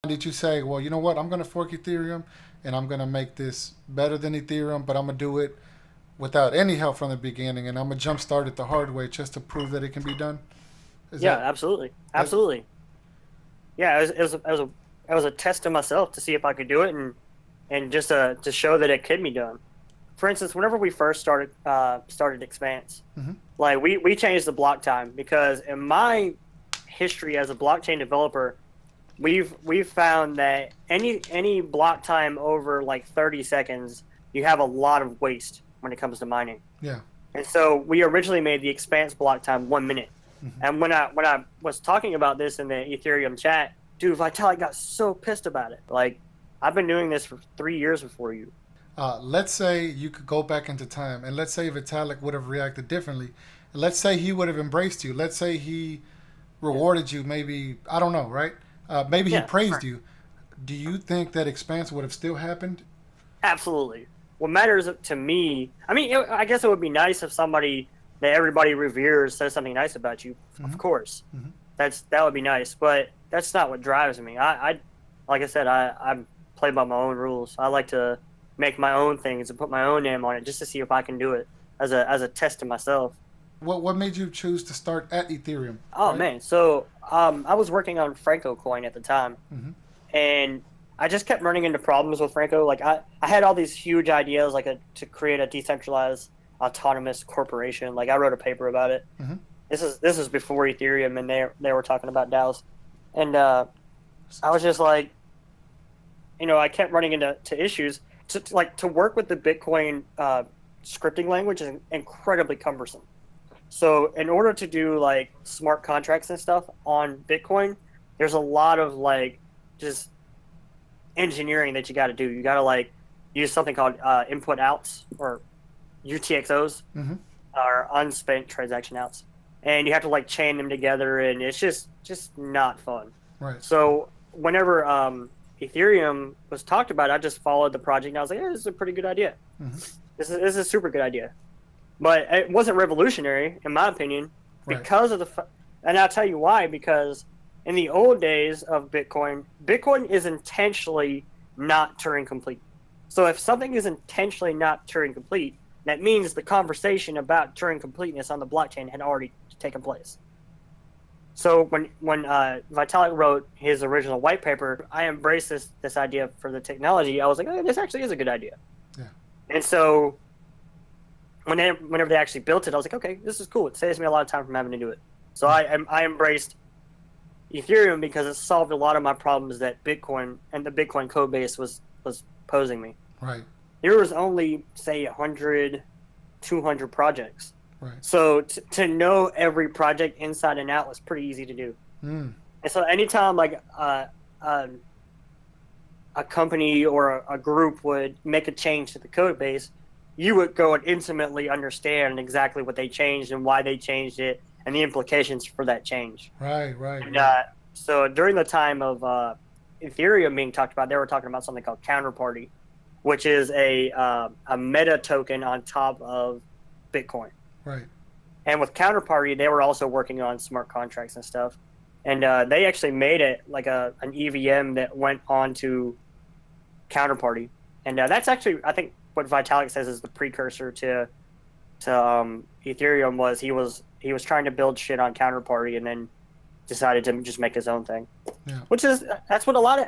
Did you say, well, you know what, I'm going to fork Ethereum and I'm going to make this better than Ethereum, but I'm going to do it without any help from the beginning, and I'm going to jumpstart it the hard way just to prove that it can be done? Is Yeah, that absolutely, that? absolutely. Yeah, it was a test to myself to see if I could do it, and just to show that it could be done. For instance, whenever we first started Expanse, Mm-hmm. like we changed the block time because in my history as a blockchain developer, we've found that any block time over like 30 seconds, you have a lot of waste when it comes to mining. Yeah. And so we originally made the Expanse block time 1 minute. Mm-hmm. And when I was talking about this in the Ethereum chat, dude, Vitalik got so pissed about it. Like, I've been doing this for 3 years before you. Let's say you could go back into time, and let's say Vitalik would have reacted differently. And let's say he would have embraced you. Let's say he Yeah, rewarded you. Maybe I don't know, right? Maybe he yeah, praised sure. you. Do you think that expanse would have still happened? Absolutely. What matters to me, I mean, I guess it would be nice if somebody that everybody reveres says something nice about you. Mm-hmm. Of course, Mm-hmm. that would be nice, but that's not what drives me. Like I said, I play by my own rules. I like to make my own things and put my own name on it just to see if I can do it as a test to myself. What made you choose to start at Ethereum? Oh Right. man, so I was working on Franco coin at the time, Mm-hmm. and I just kept running into problems with Franco. Like I had all these huge ideas, like to create a decentralized autonomous corporation. Like I wrote a paper about it. Mm-hmm. This is before Ethereum, and they were talking about DAOs, and I was just like, I kept running into issues. To work with the Bitcoin scripting language is incredibly cumbersome. So in order to do like smart contracts and stuff on Bitcoin, there's a lot of like just engineering that you got to do. You got to like use something called input outs or UTXOs Mm-hmm. or unspent transaction outs, and you have to like chain them together, and it's just not fun. Right. So whenever Ethereum was talked about, I just followed the project, and I was like, this is a pretty good idea. Mm-hmm. This is a super good idea, but it wasn't revolutionary in my opinion Right. because of and I'll tell you why. Because in the old days of Bitcoin, Bitcoin is intentionally not Turing complete. So if something is intentionally not Turing complete, that means the conversation about Turing completeness on the blockchain had already taken place. So when Vitalik wrote his original white paper, I embraced this idea for the technology. I was like, oh, this actually is a good idea. Yeah. And so whenever they actually built it, I was like, okay, this is cool. It saves me a lot of time from having to do it. So I embraced Ethereum because it solved a lot of my problems that Bitcoin and the Bitcoin code base was posing me. Right. There was only say 100, 200 projects. Right. So to know every project inside and out was pretty easy to do. Mm. And so anytime like a company or a group would make a change to the code base, you would go and intimately understand exactly what they changed and why they changed it and the implications for that change. Right. Right. And Right. so during the time of Ethereum being talked about, they were talking about something called Counterparty, which is a meta token on top of Bitcoin. Right. And with Counterparty, they were also working on smart contracts and stuff. And they actually made it like an EVM that went on to Counterparty. And that's actually, I think, what Vitalik says is the precursor to Ethereum. He was trying to build shit on Counterparty and then decided to just make his own thing. Yeah. Which is that's what a lot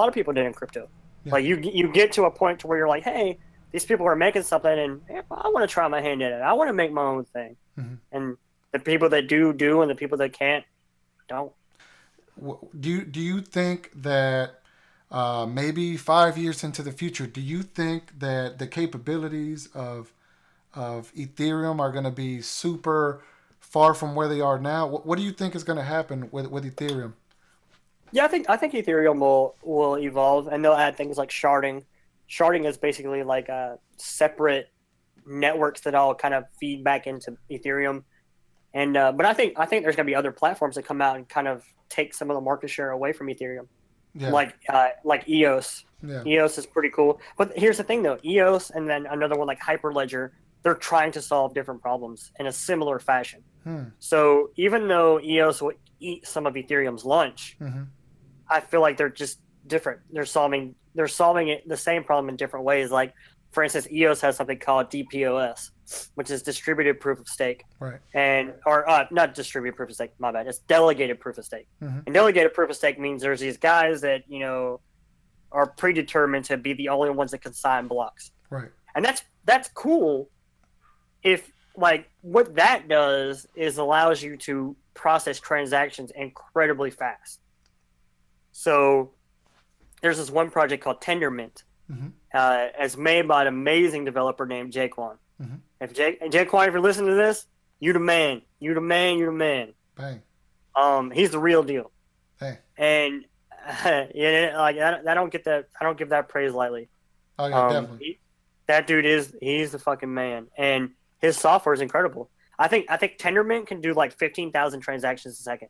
of people did in crypto. Yeah. Like you get to a point to where you're like, hey, these people are making something, and I want to try my hand in it. I want to make my own thing. Mm-hmm. And the people that do, and the people that can't, don't. Do you think that maybe 5 years into the future, do you think that the capabilities of Ethereum are going to be super far from where they are now? What do you think is going to happen with Ethereum? Yeah, I think Ethereum will evolve, and they'll add things like sharding. Sharding is basically like separate networks that all kind of feed back into Ethereum. And but I think there's going to be other platforms that come out and kind of take some of the market share away from Ethereum, Yeah. like EOS. Yeah. EOS is pretty cool. But here's the thing, though: EOS and then another one like Hyperledger, they're trying to solve different problems in a similar fashion. Hmm. So even though EOS will eat some of Ethereum's lunch, Mm-hmm. I feel like they're just different. They're solving it the same problem in different ways. Like, for instance, EOS has something called DPoS, which is distributed proof of stake, Right. or not distributed proof of stake. My bad. It's delegated proof of stake. Mm-hmm. And delegated proof of stake means there's these guys that are predetermined to be the only ones that can sign blocks. Right. And that's cool. If like what that does is allows you to process transactions incredibly fast. So there's this one project called Tendermint. Mm-hmm. It's made by an amazing developer named Jaquan. Mm-hmm. If Jaquan, if you're listening to this, you the man. You the man. You the man. Bang. He's the real deal. Hey. And like I don't get that. I don't give that praise lightly. Oh yeah, definitely. That dude he's the fucking man, and his software is incredible. I think Tendermint can do like 15,000 transactions a second.